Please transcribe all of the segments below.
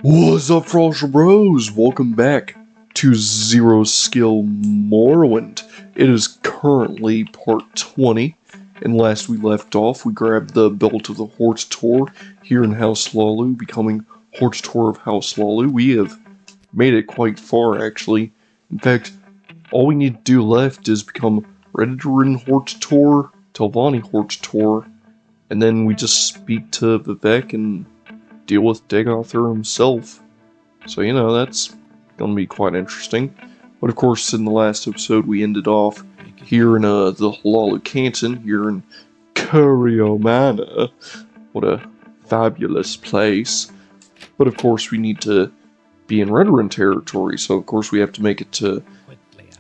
What's up, Frosty Bros? Welcome back to Zero Skill Morrowind. It is currently part 20, and last we left off, we grabbed the Belt of the Hortator here in House Lalu, becoming Hortator of House Lalu. We have made it quite far, actually. In fact, all we need to do left is become Redderin Hortator, Telvanni Hortator, and then we just speak to Vivek and deal with Dagother himself. So, that's gonna be quite interesting. But of course, in the last episode, we ended off here in the Halalu Canton, here in Curio Manor. What a fabulous place. But of course, we need to be in Redderin territory, so of course we have to make it to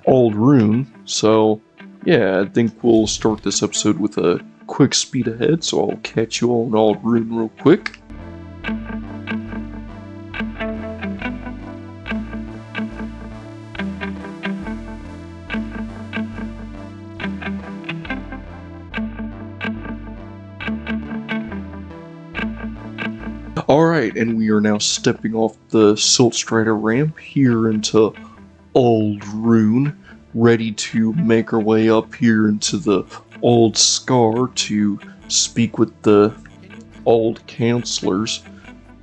Old Rune. So, yeah, I think we'll start this episode with a quick speed ahead, so I'll catch you all in Old Rune real quick. Alright, and we are now stepping off the Siltstrider ramp here into Old Rune, ready to make our way up here into the Old Scar to speak with the old counselors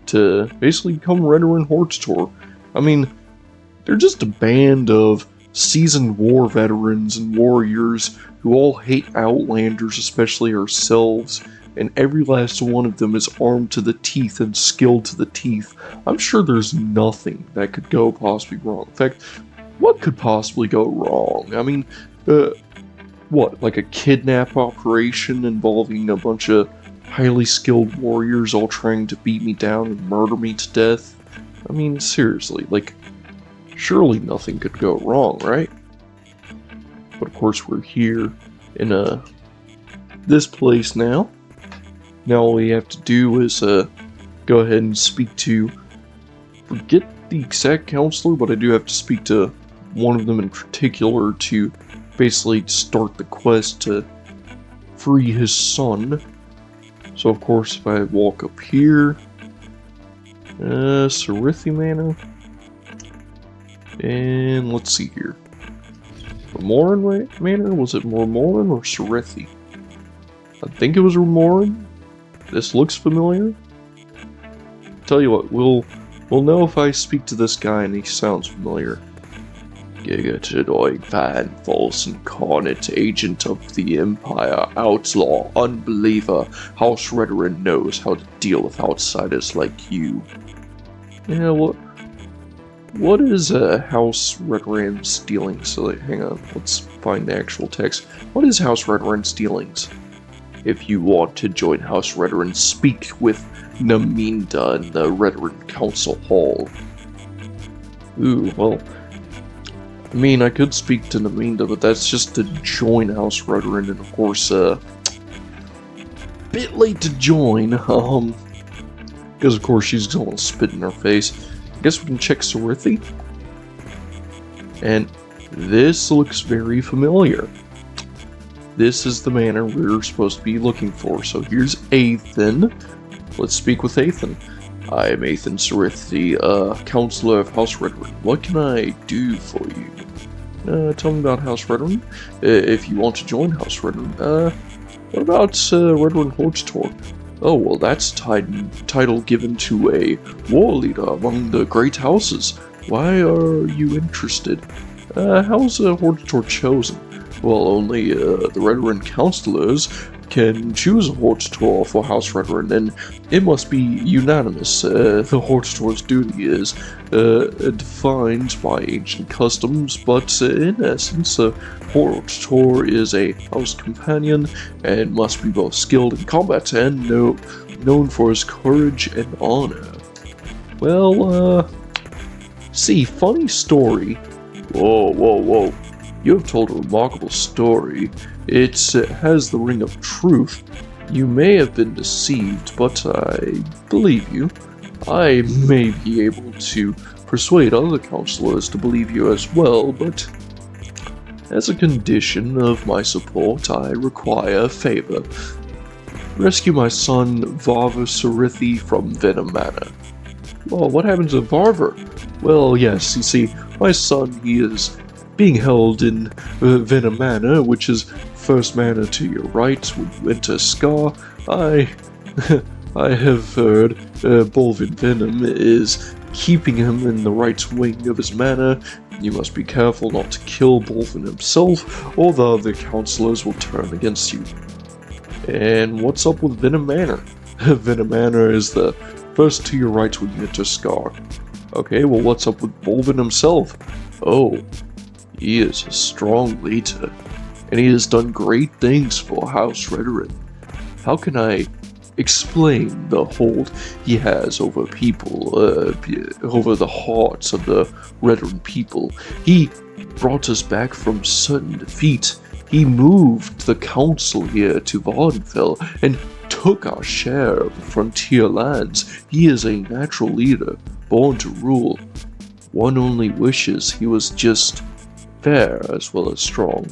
to basically become Redderin Hortator. I mean, they're just a band of seasoned war veterans and warriors who all hate Outlanders, especially ourselves, and every last one of them is armed to the teeth and skilled to the teeth. I'm sure there's nothing that could go possibly wrong. In fact, what could possibly go wrong? I mean, what, like a kidnap operation involving a bunch of highly skilled warriors all trying to beat me down and murder me to death? I mean, seriously, like, surely nothing could go wrong, right? But of course we're here in this place now. Now all we have to do is go ahead and speak to, forget the exact counselor, but I do have to speak to one of them in particular to basically start the quest to free his son. So of course if I walk up here, Sarithi Manor, and let's see here. Remoran Manor? Was it Remoran or Sarithi? I think it was Remoran. This looks familiar. Tell you what, we'll know if I speak to this guy and he sounds familiar. Gigatinoid fan, false incarnate, agent of the Empire, outlaw, unbeliever. House Redderin knows how to deal with outsiders like you. Yeah, what is House Redderin's dealings? So, hang on, let's find the actual text. What is House Redderin's dealings? If you want to join House Redderin, speak with Naminda in the Redderin Council Hall. Ooh, well, I mean, I could speak to Naminda, but that's just to join House Redderin, and of course, bit late to join, because of course she's going to spit in her face. I guess we can check Sarithi. And this looks very familiar. This is the manor we're supposed to be looking for. So here's Athan. Let's speak with Athan. I am Athan Sarithi, counselor of House Redderin. What can I do for you? Tell me about House Redderin. If you want to join House Redderin. What about Redderin Hortator? Oh, well, that's a title given to a war leader among the great houses. Why are you interested? How's Hortator chosen? Well, only the Redderin counselors can choose a Hortator for House Redderin, and it must be unanimous. The Hortator's duty is defined by ancient customs, but in essence, a Hortator is a house companion and must be both skilled in combat and known for his courage and honor. Well, see, funny story. Whoa. You have told a remarkable story. It has the ring of truth. You may have been deceived, but I believe you. I may be able to persuade other counselors to believe you as well, but as a condition of my support, I require a favor. Rescue my son, Vava Sarithi, from Venom Manor. Oh, what happened to Varver? Well, yes, you see, my son, he is being held in Venom Manor, which is first manor to your right when you enter Scar. I... I have heard Bolvin Venom is keeping him in the right wing of his manor. You must be careful not to kill Bolvin himself, or the other counselors will turn against you. And what's up with Venom Manor? Venom Manor is the first to your right when you enter Scar. Okay, well what's up with Bolvin himself? Oh, he is a strong leader, and he has done great things for House Redoran. How can I explain the hold he has over people, over the hearts of the Redoran people? He brought us back from sudden defeat. He moved the council here to Vardenfell and took our share of the frontier lands. He is a natural leader, born to rule. One only wishes he was just fair as well as strong.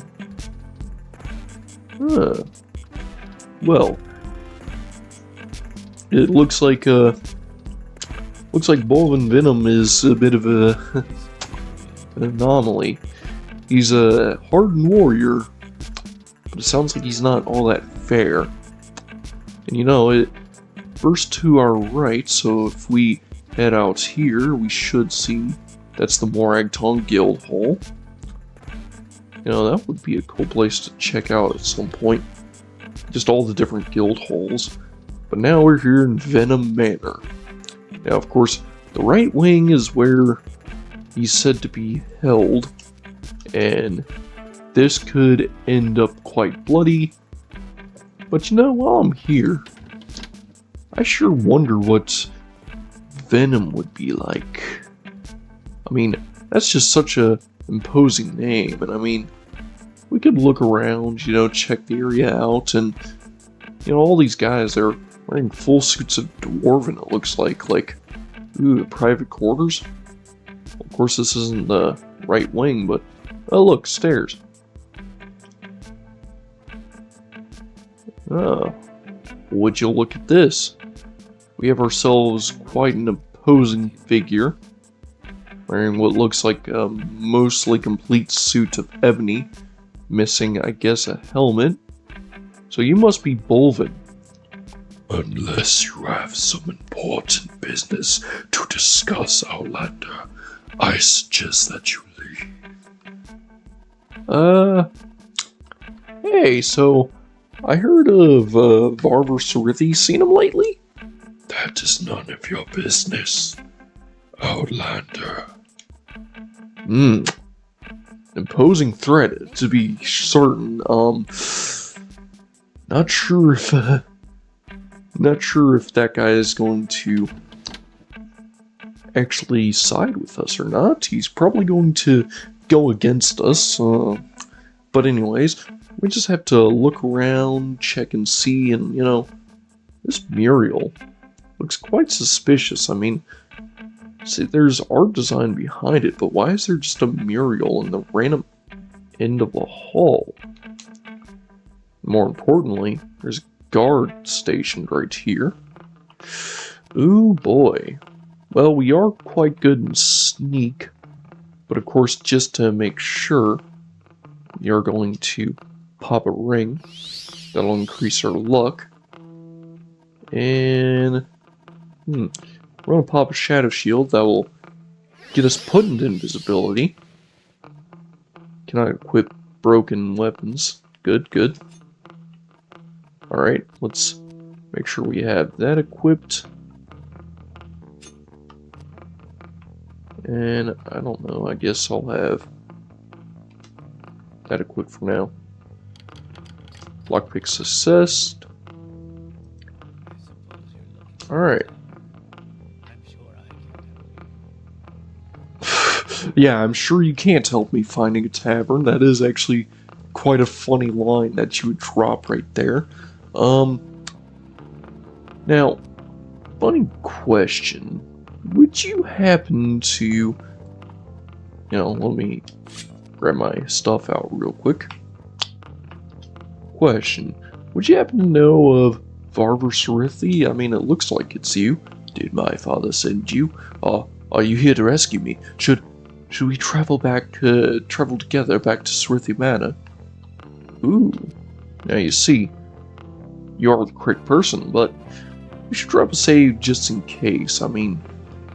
Well, it looks like Bolvin Venom is a bit of an anomaly. He's a hardened warrior, but it sounds like he's not all that fair. And you know, it first to our right, so if we head out here, we should see that's the Moragton Guild Hall. You know, that would be a cool place to check out at some point. Just all the different guild halls. But now we're here in Venom Manor. Now, of course, the right wing is where he's said to be held. And this could end up quite bloody. But you know, while I'm here, I sure wonder what Venom would be like. I mean, that's just such a imposing name, and I mean, we could look around, you know, check the area out, and, you know, all these guys, they're wearing full suits of Dwarven, it looks like, ooh, private quarters? Of course, this isn't the right wing, but, oh look, stairs. Oh, would you look at this? We have ourselves quite an imposing figure, wearing what looks like a mostly complete suit of ebony, missing, I guess, a helmet. So you must be Bolvin. Unless you have some important business to discuss, Outlander, I suggest that you leave. Hey, so I heard of Varver Surithi. Seen him lately? That is none of your business, Outlander. Imposing threat, to be certain. Not sure if that guy is going to actually side with us or not. He's probably going to go against us. But anyways, we just have to look around, check and see, and you know, this mural looks quite suspicious. I mean, see, there's art design behind it, but why is there just a mural in the random end of the hall? More importantly, there's a guard stationed right here. Ooh boy. Well, we are quite good in sneak, but of course, just to make sure, we are going to pop a ring. That'll increase our luck. And we're going to pop a shadow shield that will get us put into invisibility. Cannot equip broken weapons. Good, good. Alright, let's make sure we have that equipped. And I don't know, I guess I'll have that equipped for now. Lockpick successed. Alright. Yeah, I'm sure you can't help me finding a tavern. That is actually quite a funny line that you would drop right there. Now, funny question. Would you happen to, you know, let me grab my stuff out real quick. Question. Would you happen to know of Varver Surithi? I mean, it looks like it's you. Did my father send you? Are you here to rescue me? Should we travel together back to Swarthy Manor? Ooh. Now you see, you're the correct person, but we should drop a save just in case. I mean,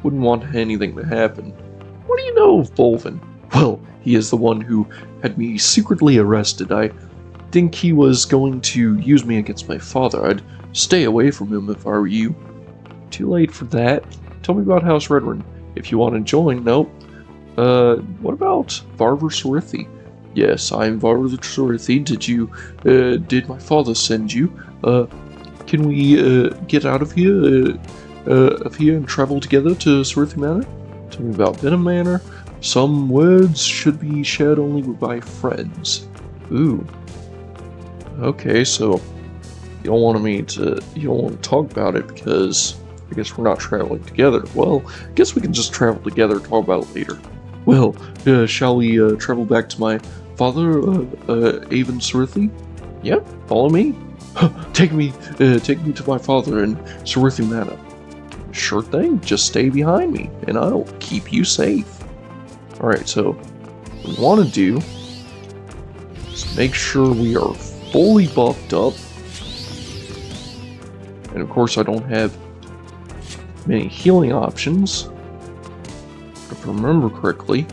wouldn't want anything to happen. What do you know of Bolvin? Well, he is the one who had me secretly arrested. I think he was going to use me against my father. I'd stay away from him if I were you. Too late for that. Tell me about House Redwin. If you want to join, nope. What about Varver Swarthy? Yes, I'm Varver Swarthy. Did my father send you? Can we, get out of here, and travel together to Swarthy Manor? Tell me about Venom Manor. Some words should be shared only by friends. Ooh. Okay, so you don't want to talk about it because I guess we're not traveling together. Well, I guess we can just travel together and talk about it later. Well, shall we travel back to my father, Avon Swarthy? Yep, follow me. Take me to my father in Swarthy Manor. Sure thing, just stay behind me, and I'll keep you safe. Alright, so what we want to do is make sure we are fully buffed up. And of course I don't have many healing options. If I remember correctly.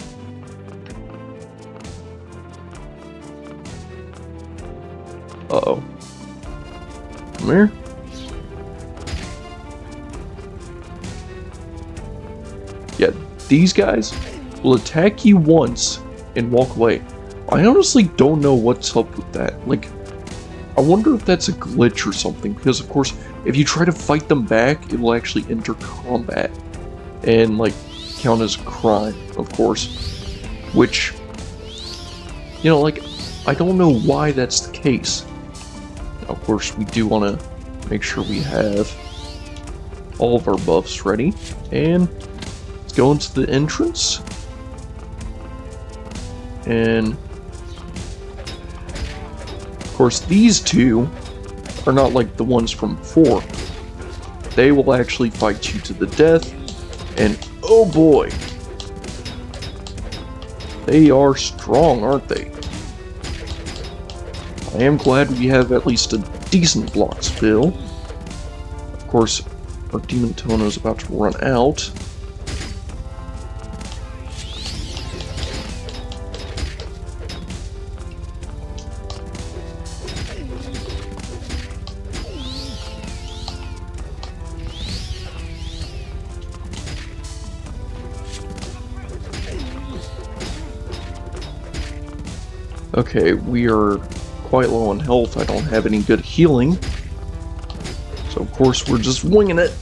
Uh-oh. Come here. Yeah, these guys will attack you once and walk away. I honestly don't know what's up with that. Like, I wonder if that's a glitch or something, because of course, if you try to fight them back, it will actually enter combat and, like, count as a crime, of course. Which, you know, like, I don't know why that's the case. Now, of course, we do want to make sure we have all of our buffs ready, and let's go into the entrance. And of course, these two are not like the ones from before. They will actually fight you to the death, and oh boy, they are strong, aren't they? I am glad we have at least a decent block spill. Of course, our Demon Tono is about to run out. Okay, we are quite low on health. I don't have any good healing. So of course we're just winging it.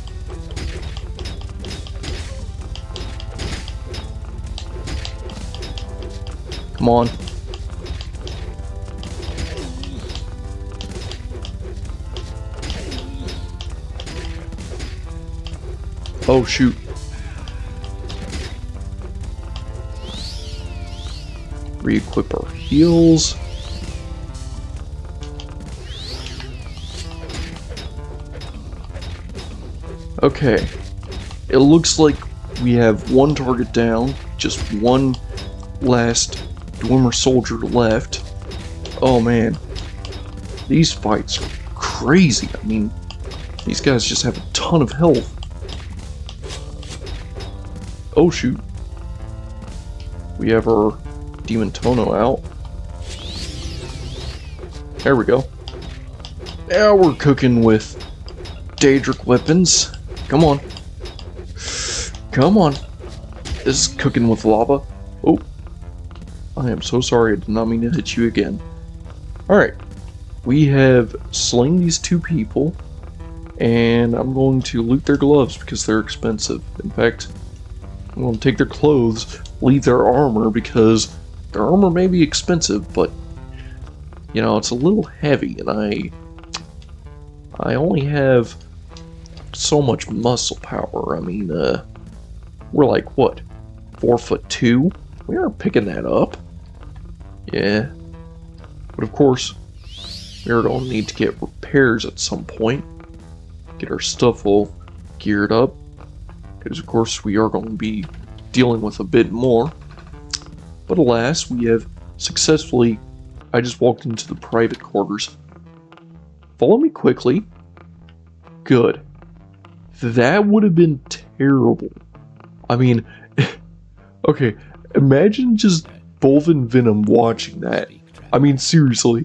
Come on. Oh shoot. Re-equip our heals. Okay, it looks like we have one target down, just one last Dwemer soldier left. Oh man, these fights are crazy. I mean, these guys just have a ton of health. Oh shoot. We have our Demon Tono out. There we go. Now we're cooking with Daedric weapons. Come on. Come on. This is cooking with lava. Oh. I am so sorry. I did not mean to hit you again. Alright. We have slain these two people. And I'm going to loot their gloves because they're expensive. In fact, I'm going to take their clothes, leave their armor because their armor may be expensive, but you know, it's a little heavy, and I only have so much muscle power. I mean, we're like, what, 4'2"? We aren't picking that up. Yeah. But of course, we're going to need to get repairs at some point. Get our stuff all geared up. because of course we are going to be dealing with a bit more. But alas, we have successfully... I just walked into the private quarters. Follow me quickly. Good. That would have been terrible. I mean, okay, imagine just Bolvin Venom watching that. I mean, seriously.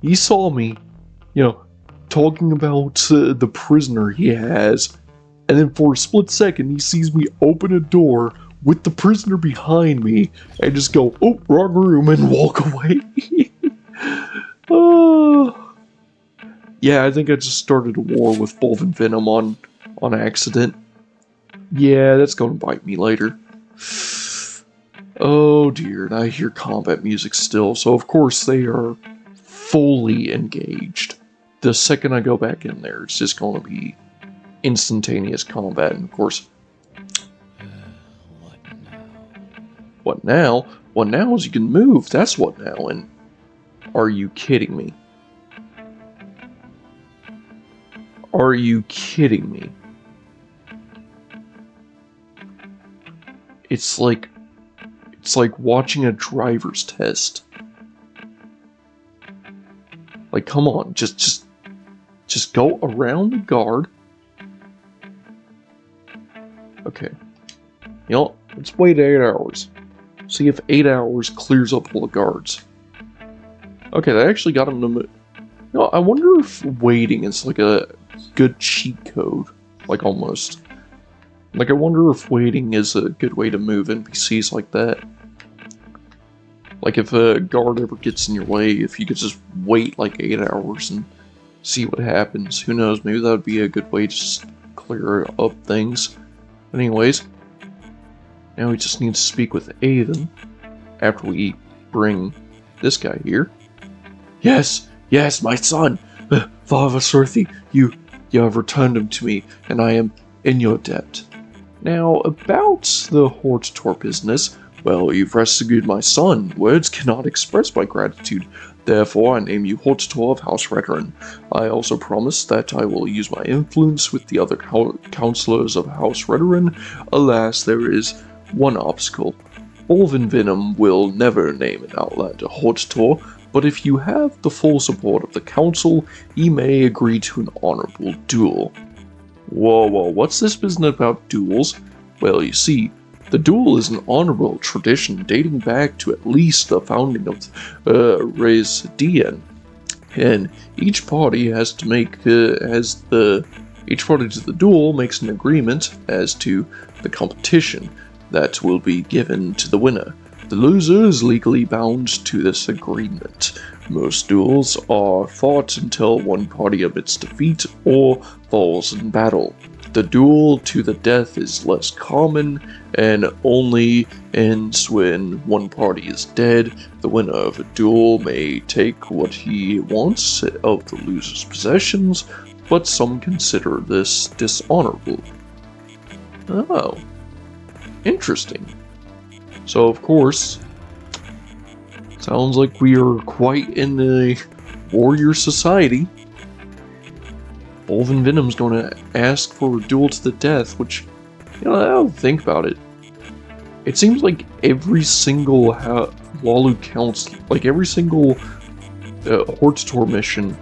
He saw me, you know, talking about the prisoner he has, and then for a split second he sees me open a door with the prisoner behind me and just go, oh, wrong room, and walk away. Yeah, I think I just started a war with Bolvin Venom on accident. Yeah, that's gonna bite me later. Oh dear, and I hear combat music still, so of course they are fully engaged. The second I go back in there, it's just gonna be instantaneous combat, and of course... What now? What now is you can move, that's what now, and... Are you kidding me? Are you kidding me? It's like watching a driver's test. Like, come on, just go around the guard. Okay. You know, let's wait 8 hours. See if 8 hours clears up all the guards. Okay, that actually got him to move. You know, I wonder if waiting is like a good cheat code. Like, almost. Like, I wonder if waiting is a good way to move NPCs like that. Like, if a guard ever gets in your way, if you could just wait like 8 hours and see what happens. Who knows, maybe that would be a good way to just clear up things. Anyways, now we just need to speak with Aiden after we bring this guy here. Yes, yes, my son! Father Swarthy, you have returned him to me, and I am in your debt. Now, about the Hortator business, well, you've rescued my son. Words cannot express my gratitude. Therefore, I name you Hortator of House Redren. I also promise that I will use my influence with the other counselors of House Redren. Alas, there is one obstacle. Bolvin Venom will never name an outlander Hortator, but if you have the full support of the council, he may agree to an honorable duel. Whoa, what's this business about duels? Well, you see, the duel is an honorable tradition dating back to at least the founding of Res Dien, and each party has to make each party to the duel makes an agreement as to the competition that will be given to the winner. The loser is legally bound to this agreement. Most duels are fought until one party admits defeat or falls in battle. The duel to the death is less common and only ends when one party is dead. The winner of a duel may take what he wants of the loser's possessions, but some consider this dishonorable. Oh, interesting. So, of course, sounds like we are quite in a warrior society. Bolvin Venom's going to ask for a duel to the death, which, you know, I don't think about it. It seems like every single Lalu council, like every single Hortator mission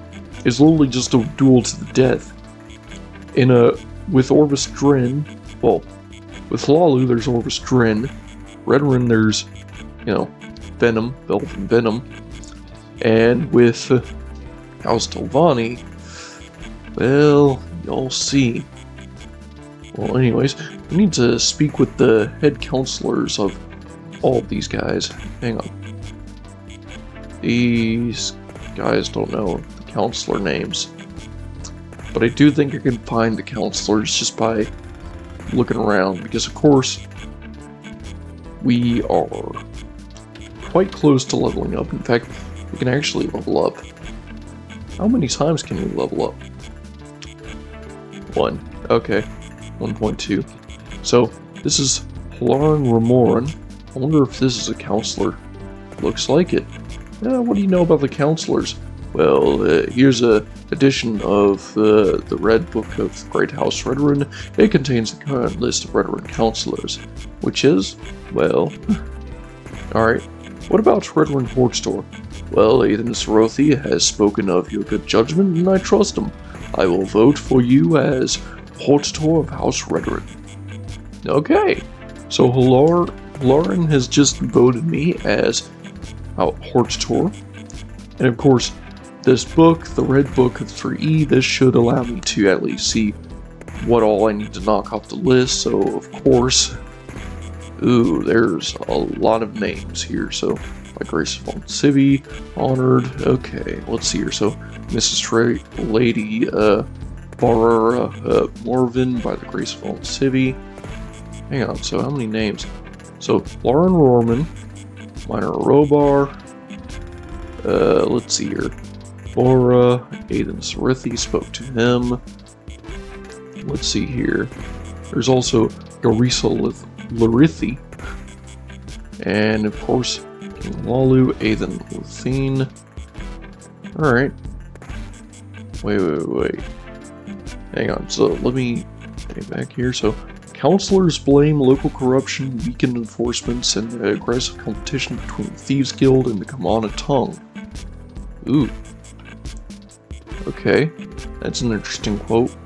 is literally just a duel to the death. With Orvis Dren, well, with Lalu there's Orvis Dren. Redren, there's, you know, Venom, Bolvin Venom, and with House Telvanni, well, you'll see. Well, anyways, we need to speak with the head counselors of all of these guys. Hang on. These guys don't know the counselor names, but I do think I can find the counselors just by looking around, because of course, we are quite close to leveling up. In fact, we can actually level up. How many times can we level up? 1. Okay. 1.2. So, this is Halaran Ramoran. I wonder if this is a counselor. Looks like it. What do you know about the counselors? Well, here's a edition of the Red Book of the Great House Redoran. It contains the current list of Redoran counselors, which is, well, alright. What about Redoran Horde Store? Well, Aiden Sorothi has spoken of your good judgment, and I trust him. I will vote for you as Horde Store of House Redoran. Okay, so Lauren has just voted me as Horde Store, and of course, this book, the Red Book of 3E, this should allow me to at least see what all I need to knock off the list. So, of course, ooh, there's a lot of names here. So, by Grace von Civi, Honored. Okay, let's see here. So, Mrs. Lady Barra Morrowind by the Grace von Civi. Hang on, so how many names? So, Lauren Rorman, Minor Robar. Let's see here. Bora, Aiden Sorithi spoke to him. Let's see here. There's also Garisa Larithi. And of course, King Lalu, Aiden Luthine. Alright. Wait. Hang on, so let me get back here. So, counselors blame local corruption, weakened enforcements, and the aggressive competition between the Thieves Guild and the Kamana Tongue. Ooh. Okay, that's an interesting quote.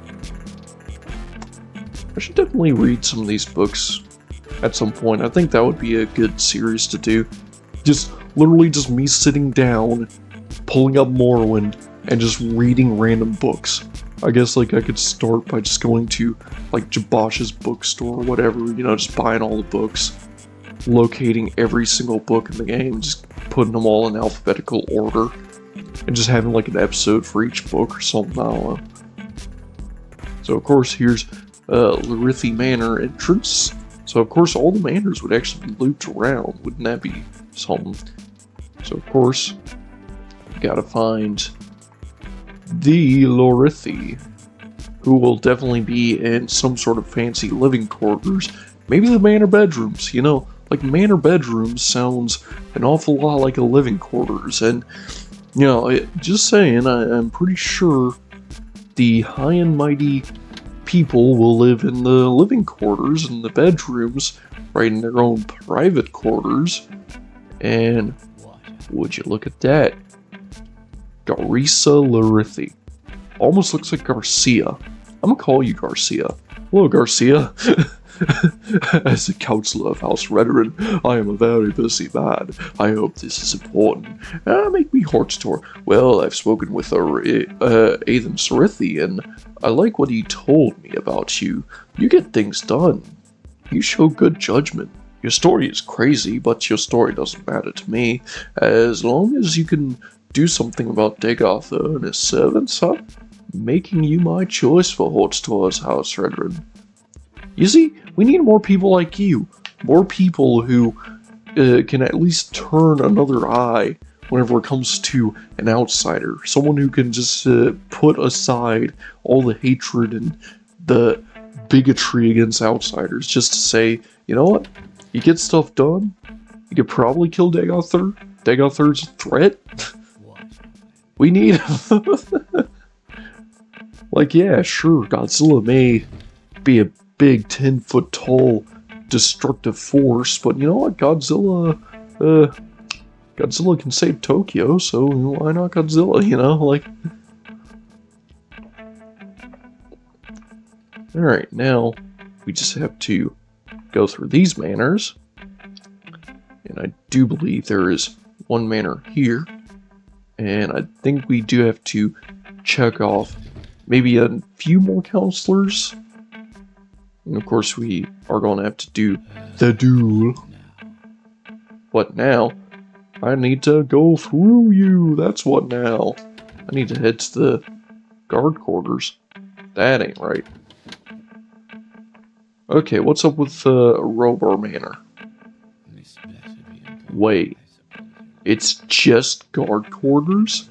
I should definitely read some of these books at some point. I think that would be a good series to do. Literally just me sitting down, pulling up Morrowind, and just reading random books. I guess like I could start by just going to like Jabosh's bookstore or whatever, you know, just buying all the books, locating every single book in the game, just putting them all in alphabetical order. And just having like an episode for each book or something, I don't know. So of course here's Larithi Manor entrance. So of course all the manors would actually be looped around. Wouldn't that be something? So of course, you gotta find the Larithi, who will definitely be in some sort of fancy living quarters. Maybe the manor bedrooms, you know, like manor bedrooms sounds an awful lot like a living quarters. And you know, just saying, I'm pretty sure the high and mighty people will live in the living quarters and the bedrooms, right in their own private quarters. And would you look at that? Garisa Larithi. Almost looks like Garcia. I'm gonna call you Garcia. Hello, Garcia. As a counselor of House Redoran, I am a very busy man. I hope this is important. Make me Horde Store. Well, I've spoken with Aiden Sorithi, and I like what he told me about you. You get things done. You show good judgment. Your story is crazy, but your story doesn't matter to me. As long as you can do something about Dagatha and his servants, I'm making you my choice for Horde Store's House Redoran. You see, we need more people like you. More people who can at least turn another eye whenever it comes to an outsider. Someone who can just put aside all the hatred and the bigotry against outsiders just to say, you know what? You get stuff done. You could probably kill Dagatha. Dagatha's a threat. We need like, yeah, sure, Godzilla may be a big 10-foot tall destructive force, but you know what? Godzilla can save Tokyo, so why not Godzilla, you know? Like, alright, now we just have to go through these manors, and I do believe there is one manor here, and I think we do have to check off maybe a few more counselors. And of course, we are going to have to do the duel. What now? I need to go through you. That's what now. I need to head to the guard quarters. That ain't right. Okay, what's up with Robar Manor? Wait. It's just guard quarters?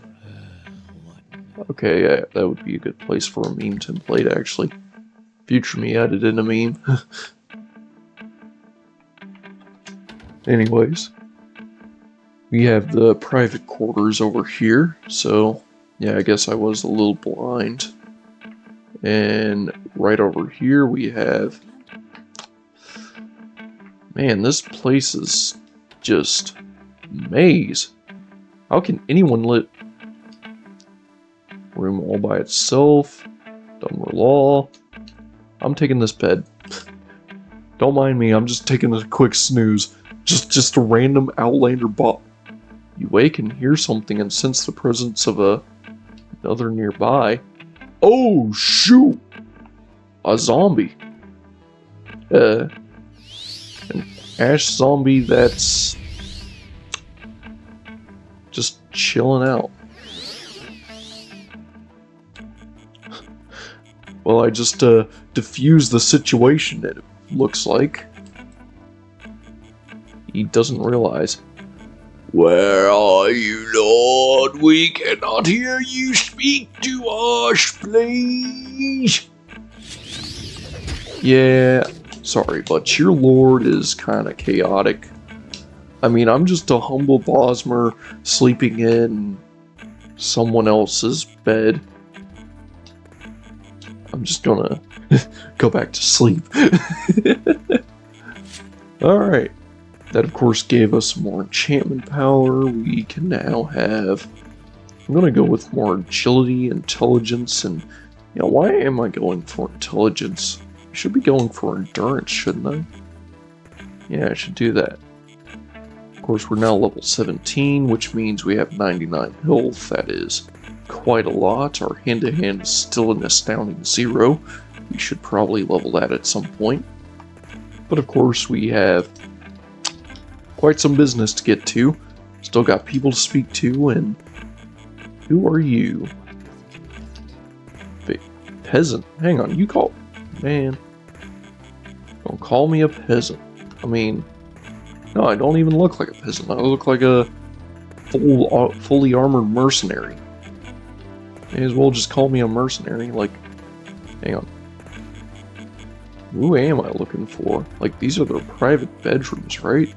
Okay, yeah, that would be a good place for a meme template, actually. Future me added in a meme. Anyways. We have the private quarters over here, so yeah, I guess I was a little blind. And right over here we have... Man, this place is just maze. How can anyone live? Room all by itself. Dunmer Law. I'm taking this bed. Don't mind me, I'm just taking a quick snooze. Just a random Outlander bot. You wake and hear something and sense the presence of another nearby. Oh, shoot! A zombie. An ash zombie that's just chilling out. Well, I just diffused the situation, it looks like. He doesn't realize. Where are you, Lord? We cannot hear you. Speak to us, please. Yeah, sorry, but your Lord is kind of chaotic. I mean, I'm just a humble Bosmer sleeping in someone else's bed. I'm just gonna go back to sleep. Alright. That, of course, gave us more enchantment power. We can now have... I'm going to go with more agility, intelligence, and... You know, why am I going for intelligence? I should be going for endurance, shouldn't I? Yeah, I should do that. Of course, we're now level 17, which means we have 99 health. That is quite a lot. Our hand-to-hand is still an astounding 0. We should probably level that at some point. But, of course, we have... quite some business to get to. Still got people to speak to, and who are you? Peasant. Hang on, you call... Man. Don't call me a peasant. I mean... No, I don't even look like a peasant. I look like a fully armored mercenary. May as well just call me a mercenary, like... Hang on. Who am I looking for? Like, these are their private bedrooms, right?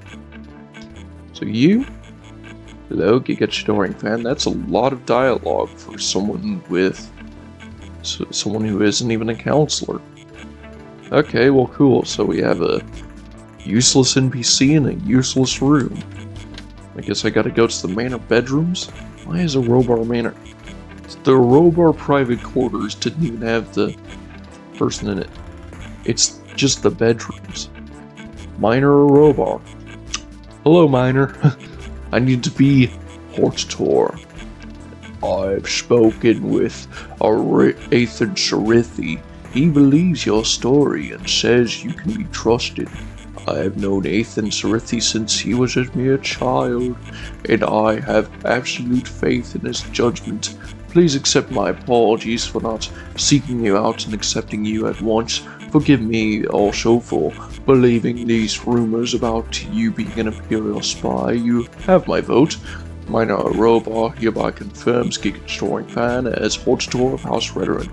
So you? Hello, Giga Chidoring fan. That's a lot of dialogue for someone with... someone who isn't even a counselor. Okay, well cool. So we have a useless NPC in a useless room. I guess I gotta go to the manor bedrooms? Why is a Robar manor? The Robar private quarters didn't even have the person in it. It's just the bedrooms. Minor or Robar? Hello, Minor. I need to be Hortator. I've spoken with Athan Sharithi. He believes your story and says you can be trusted. I have known Athan Sharithi since he was a mere child, and I have absolute faith in his judgment. Please accept my apologies for not seeking you out and accepting you at once. Forgive me also for believing these rumors about you being an Imperial spy. You have my vote. Minor Robar hereby confirms Giga Chidoring fan as Hortator of House Redoran.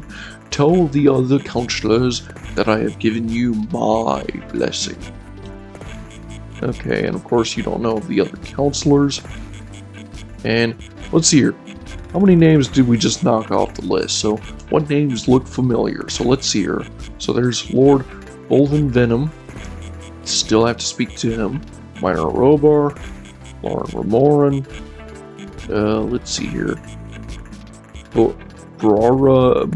Tell the other counselors that I have given you my blessing. Okay, and of course you don't know the other counselors. And let's see here. How many names did we just knock off the list? So, what names look familiar? So let's see here. So there's Lord Bolvin Venom. Still have to speak to him. Minor Robar. Lauren Remoran. Let's see here. Brara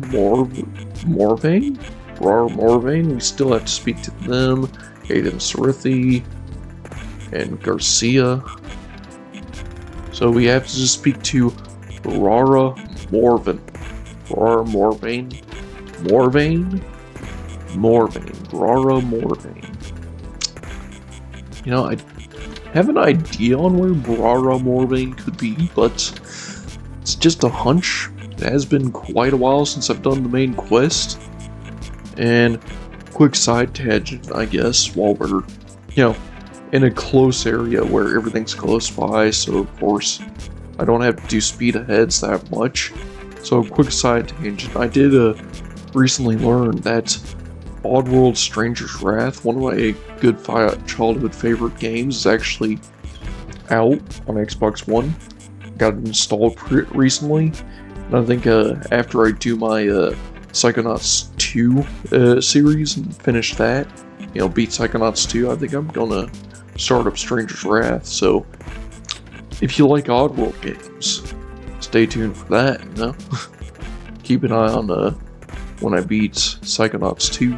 Morvain? Brara Morvain. We still have to speak to them. Aiden Sarithi. And Garcia. So we have to just speak to Brara Morvain. Brara Morvain? Morvain? Morvain. Brara Morvain. You know, I have an idea on where Brara Morvain could be, but it's just a hunch. It has been quite a while since I've done the main quest. And quick side tangent, I guess, while we're, you know, in a close area where everything's close by, so of course I don't have to do speed aheads that much. So quick side tangent, I did recently learn that Oddworld Stranger's Wrath, one of my good childhood favorite games, is actually out on Xbox One. Got it installed recently. And I think after I do my Psychonauts 2 series and finish that, beat Psychonauts 2, I think I'm gonna start up Stranger's Wrath. So if you like Oddworld games, stay tuned for that, Keep an eye on when I beat Psychonauts 2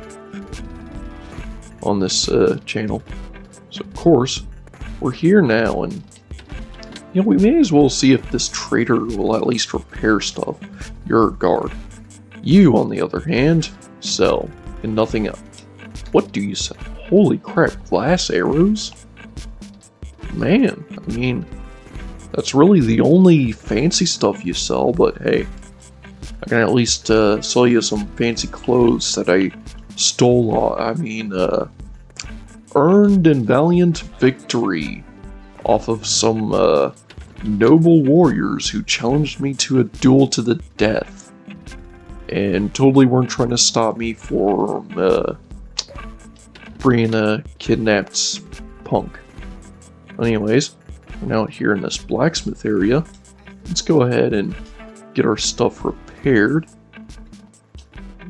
on this channel. So of course, we're here now, and we may as well see if this trader will at least repair stuff. You're a guard. You, on the other hand, sell, and nothing else. What do you sell? Holy crap, glass arrows? Man, I mean, that's really the only fancy stuff you sell, but hey, I can at least sell you some fancy clothes that I stole, earned in valiant victory off of some noble warriors who challenged me to a duel to the death and totally weren't trying to stop me from freeing a kidnapped punk. Anyways, we're now here in this blacksmith area. Let's go ahead and get our stuff repaired.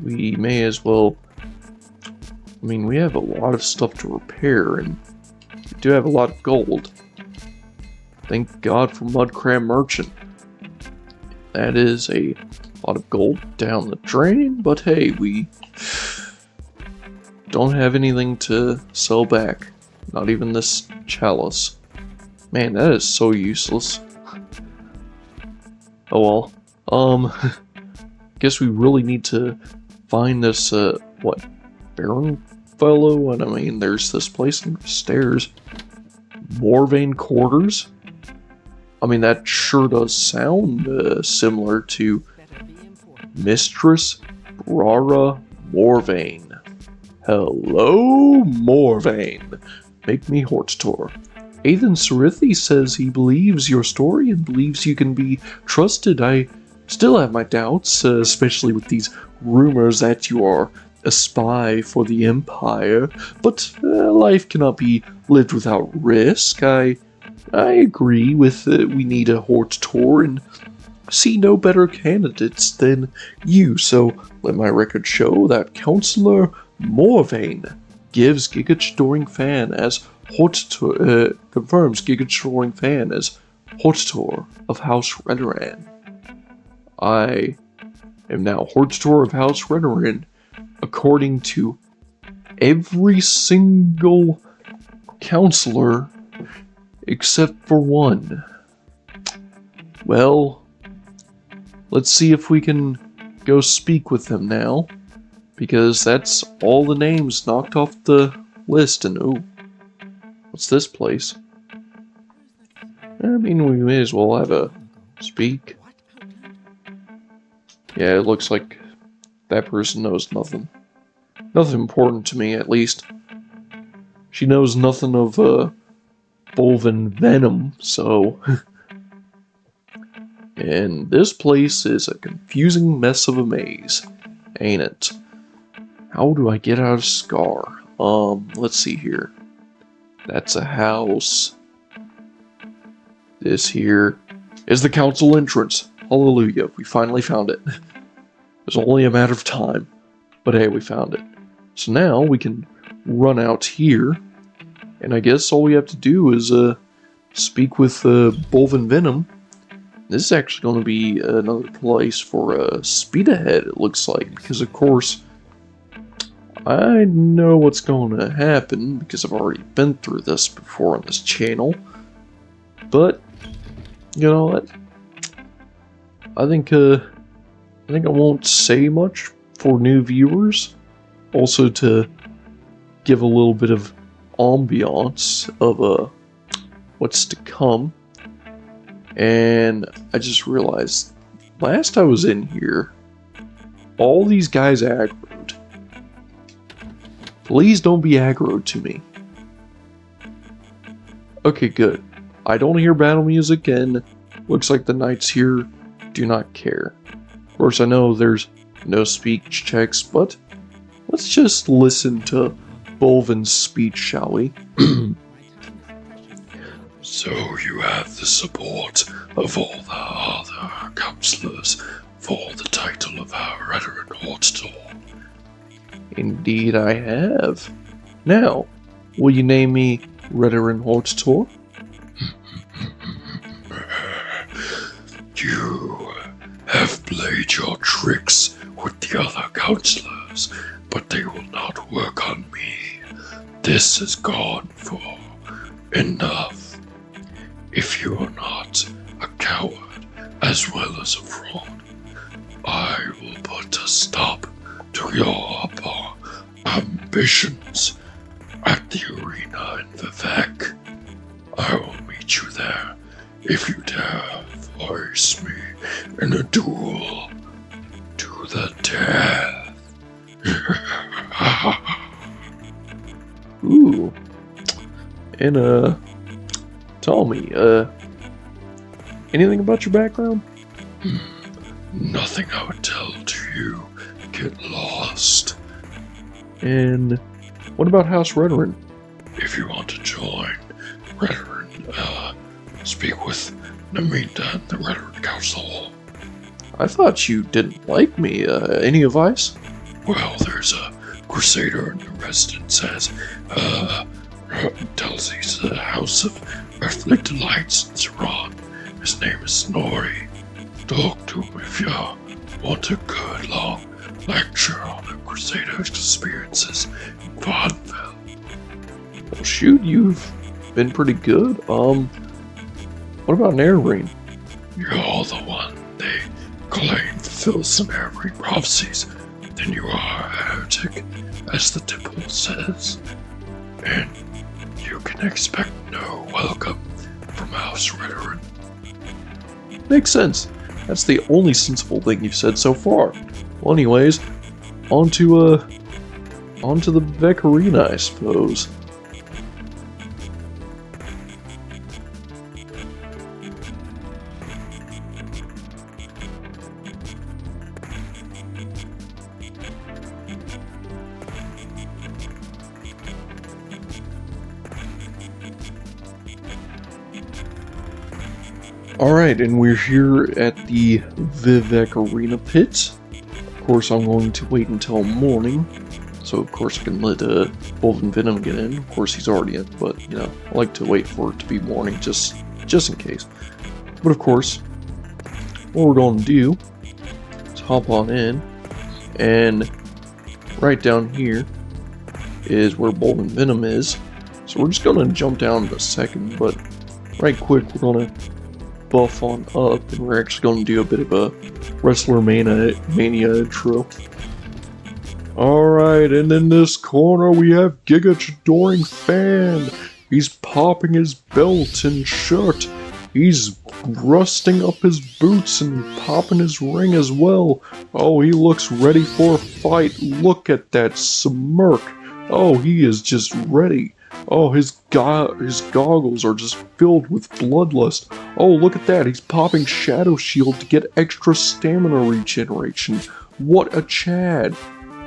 We may as well, we have a lot of stuff to repair, and we do have a lot of gold. Thank God for Mudcram Merchant. That is a lot of gold down the drain, but hey, we don't have anything to sell back. Not even this chalice. Man, that is so useless. Oh well. Guess we really need to find this, Baron fellow? And there's this place in the stairs. Morrowind Quarters? That sure does sound similar to Mistress Brara Morvain. Hello, Morvain. Make me Horttor. Ethan Surithi says he believes your story and believes you can be trusted. I still have my doubts, especially with these rumors that you are a spy for the Empire, but life cannot be lived without risk. I agree with we need a Horttor and see no better candidates than you, so let my record show that Counselor Morvain gives Gigachoring Fan as Horttor, confirms Gigachoring Fan as Horttor of House Redoran. I am now Horttor of House Redoran, according to every single counselor except for one. Well, let's see if we can go speak with them now, because that's all the names knocked off the list. And ooh, what's this place? We may as well have a speak. Yeah, it looks like that person knows nothing. Nothing important to me, at least. She knows nothing of, Bolvin Venom, so... And this place is a confusing mess of a maze, ain't it? How do I get out of Scar? Let's see here. That's a house. This here is the council entrance. Hallelujah, we finally found it. It was only a matter of time. But hey, we found it. So now we can run out here. And I guess all we have to do is speak with Bolvin Venom. This is actually going to be another place for speed ahead, it looks like. Because of course, I know what's going to happen because I've already been through this before on this channel. But, you know what? I think I won't say much for new viewers. Also to give a little bit of ambiance of what's to come. And I just realized, last I was in here, all these guys aggroed. Please don't be aggroed to me. Okay, good. I don't hear battle music, and looks like the knights here do not care. Of course, I know there's no speech checks, but let's just listen to Bolvin's speech, shall we? So you have the support of all the other counselors for the title of our veteran auditor. Indeed I have. Now, will you name me Veteran Auditor? You have played your tricks with the other counselors, but they will not work on me. This is gone for enough. If you are not a coward as well as a fraud, I will put a stop to your ambitions at the arena in Vivek. I will meet you there if you dare face me in a duel to the death. Ooh. And, tell me, anything about your background? Nothing I would tell to you. Get lost. And what about House Veteran? If you want to join Veteran, speak with Namita and the Veteran Council. I thought you didn't like me. Any advice? Well, there's a Crusader in the residence tells he's the House of Earthly Delights in Zeron. His name is Snorri. Talk to him if you want a good long lecture on the Crusader's experiences in vaudeville. Well, shoot, you've been pretty good. What about Nairine? You're the one they claim fulfills some every prophecies. Then you are a heretic, as the temple says. And you can expect no welcome from House Veteran. Makes sense. That's the only sensible thing you've said so far. Well, anyways, on to the Vivek Arena, I suppose. Alright, and we're here at the Vivek Arena pit. Of course, I'm going to wait until morning, so of course I can let Bolvin Venom get in. Of course, he's already in, but, you know, I like to wait for it to be morning, just in case. But of course, what we're going to do is hop on in, and right down here is where Bolvin Venom is. So we're just going to jump down in a second, but right quick, we're going to buff on up, and we're actually going to do a bit of a Wrestler Mania intro. Alright, and in this corner we have Giga Chadoring Fan. He's popping his belt and shirt. He's rusting up his boots and popping his ring as well. Oh, he looks ready for a fight. Look at that smirk. Oh, he is just ready. Oh, his goggles are just filled with bloodlust. Oh, look at that. He's popping Shadow Shield to get extra stamina regeneration. What a Chad.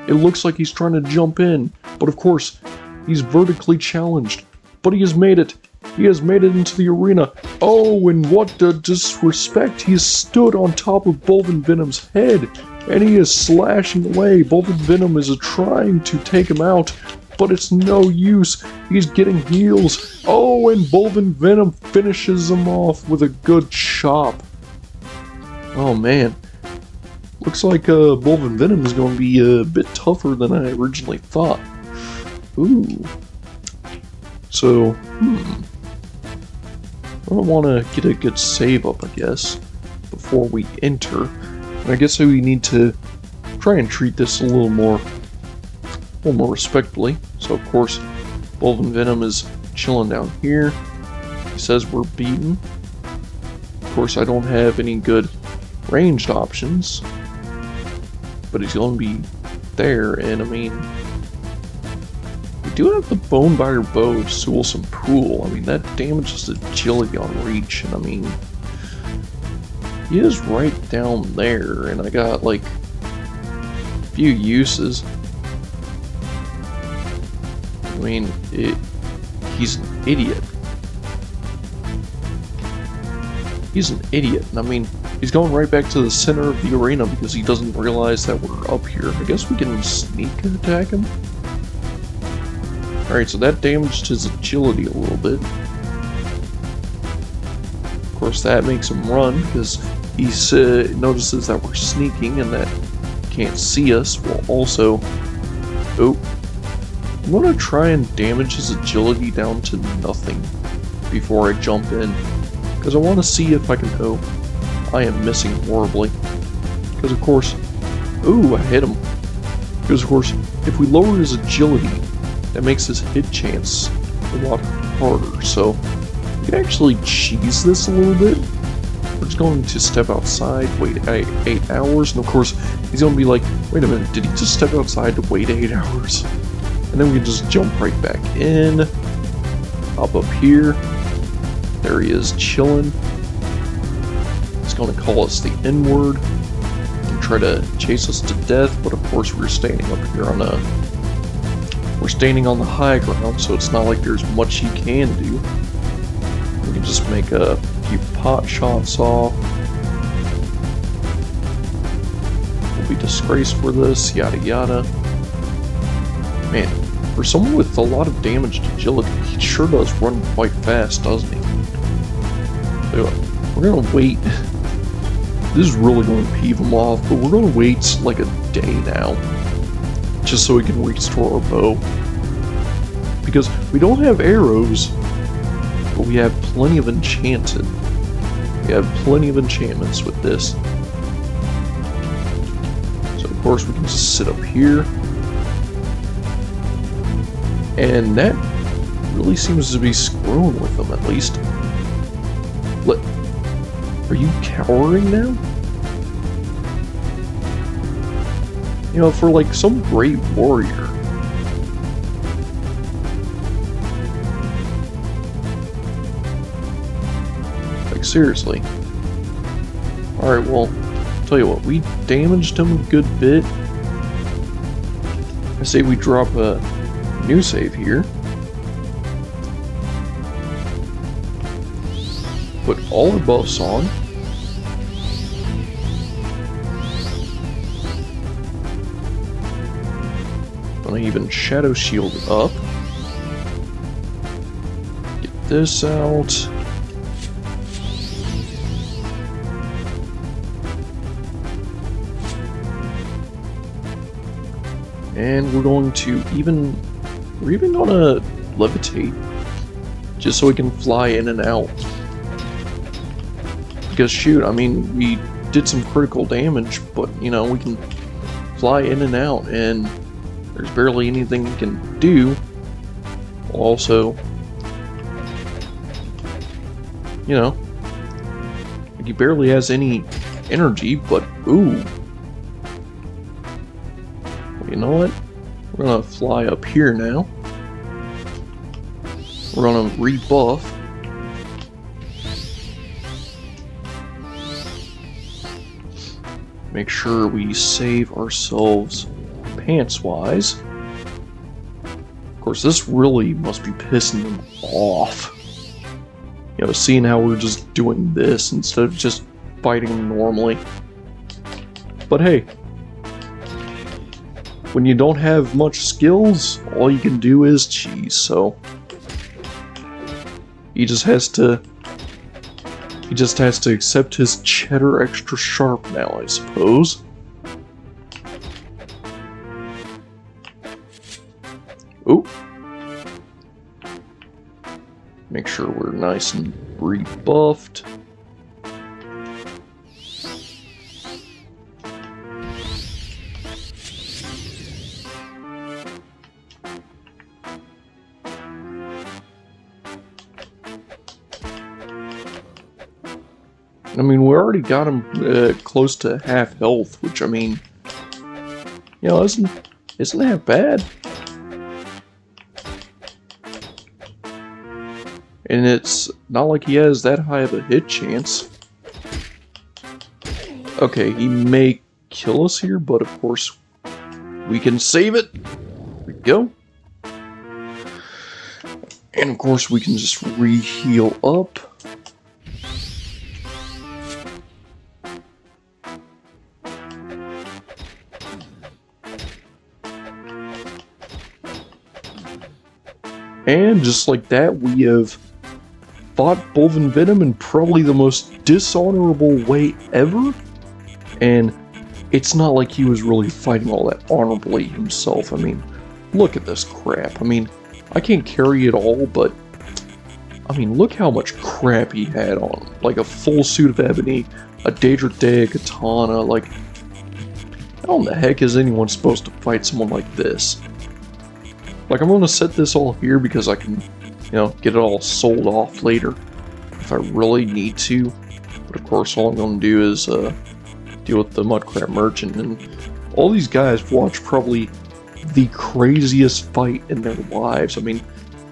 It looks like he's trying to jump in. But of course, he's vertically challenged. But he has made it. He has made it into the arena. Oh, and what a disrespect. He has stood on top of Bolvin Venom's head. And he is slashing away. Bolvin Venom is trying to take him out. But it's no use. He's getting heals. Oh, and Bolvin Venom finishes him off with a good chop. Oh, man. Looks like Bolvin Venom is going to be a bit tougher than I originally thought. Ooh. So, I want to get a good save up, I guess, before we enter. And I guess we need to try and treat this a little more respectfully. So of course, Bolvin Venom is chilling down here. He says we're beaten. Of course, I don't have any good ranged options, but he's going to be there. And I mean, we do have the Bonebiter Bow to Sewell some Pool. I mean, that damages agility on reach, and I mean, he is right down there, and I got like a few uses. I mean, he's an idiot. He's an idiot. And I mean, he's going right back to the center of the arena because he doesn't realize that we're up here. I guess we can sneak attack him. Alright, so that damaged his agility a little bit. Of course, that makes him run because he notices that we're sneaking and that he can't see us. Well, also... Oh. I'm going to try and damage his agility down to nothing before I jump in. Because I want to see if I can... Oh, I am missing horribly. Because of course... Ooh, I hit him. Because of course, if we lower his agility, that makes his hit chance a lot harder. So, we can actually cheese this a little bit. We're just going to step outside, wait 8 hours, and of course, he's going to be like, wait a minute, did he just step outside to wait 8 hours? And then we can just jump right back in, hop up here. There he is, chilling. He's going to call us the N-word and try to chase us to death, but of course we're standing up here on we're standing on the high ground, so it's not like there's much he can do. We can just make a few pot shots off. We'll be disgraced for this, yada yada. Man, for someone with a lot of damaged agility, he sure does run quite fast, doesn't he? So, we're gonna wait. This is really going to peeve him off, but we're gonna wait like a day now. Just so we can restore our bow. Because we don't have arrows, but we have plenty of enchanted. We have plenty of enchantments with this. So of course we can just sit up here. And that really seems to be screwing with them, at least. What? Are you cowering now? You know, for like some great warrior. Like, seriously. Alright, well, tell you what, we damaged him a good bit. I say we drop a new save here. Put all our buffs on. Gonna even shadow shield up. Get this out. And we're going to we're even gonna levitate. Just so we can fly in and out. Because shoot, I mean, we did some critical damage, but you know, we can fly in and out and there's barely anything he can do. Also, you know, like he barely has any energy, but ooh. You know what? We're gonna fly up here now. We're gonna rebuff. Make sure we save ourselves pants-wise. Of course, this really must be pissing them off. You know, seeing how we're just doing this instead of just fighting them normally. But hey, when you don't have much skills, all you can do is cheese, so he just has to accept his cheddar extra sharp now, I suppose. Ooh. Make sure we're nice and rebuffed. I mean, we already got him close to half health, which I mean, you know, isn't that bad? And it's not like he has that high of a hit chance. Okay, he may kill us here, but of course we can save it. There we go. And of course we can just re-heal up. And just like that, we have fought Bolvin Venom in probably the most dishonorable way ever. And it's not like he was really fighting all that honorably himself. I mean, look at this crap. I mean, I can't carry it all, but I mean, look how much crap he had on. Like a full suit of ebony, a Daedra Day, a katana, like, how in the heck is anyone supposed to fight someone like this? Like, I'm gonna set this all here because I can, you know, get it all sold off later if I really need to. But of course, all I'm gonna do is deal with the Mudcrab Merchant, and all these guys watch probably the craziest fight in their lives. I mean,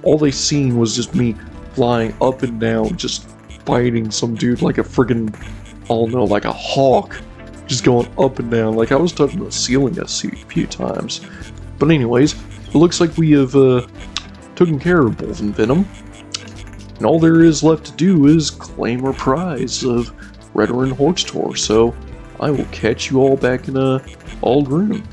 all they seen was just me flying up and down, just fighting some dude like a friggin', I don't know, like a hawk, just going up and down. Like I was touching the ceiling a few times. But anyways, it looks like we have taken care of Bolvin Venom, and all there is left to do is claim our prize of Redoran Hortztor. So I will catch you all back in Aldrune.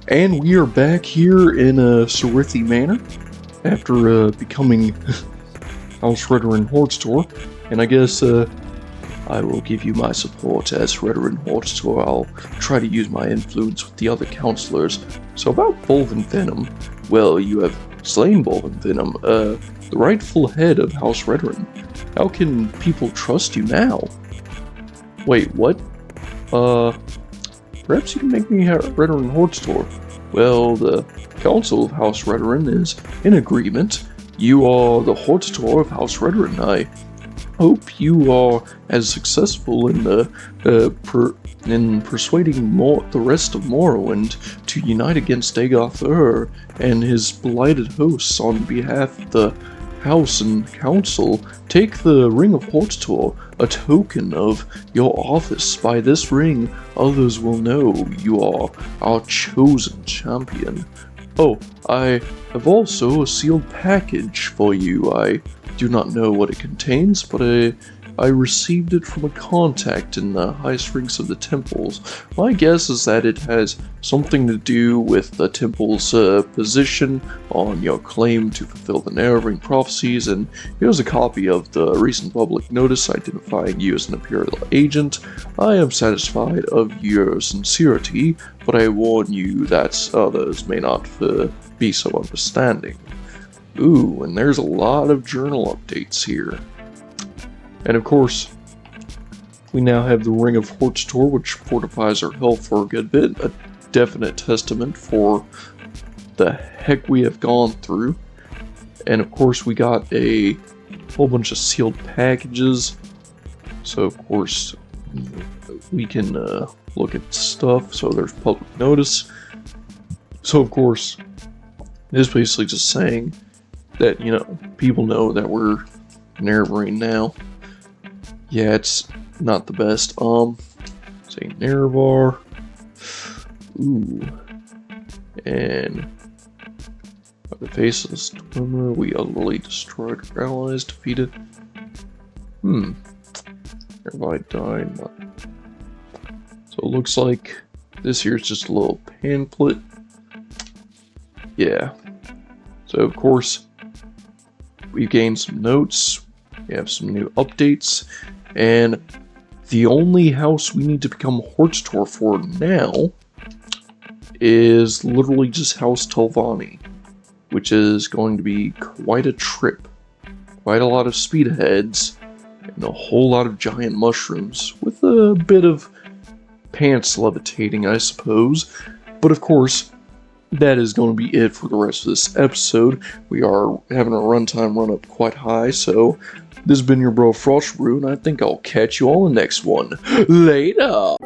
And we are back here in Surithi Manor after becoming House Redoran Hortztor, and I guess I will give you my support as Redoran Hortztor. I'll try to use my influence with the other counselors. So about Bolvin Venom, well, you have slain Bolvin Venom, the rightful head of House Redoran. How can people trust you now? Wait, what? Perhaps you can make me Redoran Hortztor. Well, the Council of House Redoran is in agreement. You are the Hortztor of House Redoran. I hope you are as successful in persuading the rest of Morrowind to unite against Dagoth and his blighted hosts on behalf of the House and Council. Take the Ring of Hortztor, a token of your office. By this ring, others will know you are our chosen champion. Oh, I have also a sealed package for you. I do not know what it contains, but I received it from a contact in the highest ranks of the temples. My guess is that it has something to do with the temple's position on your claim to fulfill the narrowing prophecies, and here's a copy of the recent public notice identifying you as an Imperial agent. I am satisfied of your sincerity, but I warn you that others may not be so understanding. Ooh, and there's a lot of journal updates here. And of course, we now have the Ring of Hortztor, which fortifies our health for a good bit, a definite testament for the heck we have gone through. And of course, we got a whole bunch of sealed packages, so of course, we can look at stuff. So there's public notice. So of course, this is basically just saying that, you know, people know that we're Nerevarine now. Yeah, it's not the best. Say Nerevar. Ooh. And by the face of the stormer, we utterly destroyed our allies, defeated. Everybody died. So it looks like this here is just a little pamphlet. Yeah. So of course, we gained some notes. We have some new updates. And the only house we need to become Hortztor for now is literally just House Telvanni, which is going to be quite a trip. Quite a lot of speedheads, and a whole lot of giant mushrooms, with a bit of pants levitating, I suppose. But of course, that is going to be it for the rest of this episode. We are having a runtime run up quite high, so this has been your bro Frostbrew, and I think I'll catch you all in the next one. Later!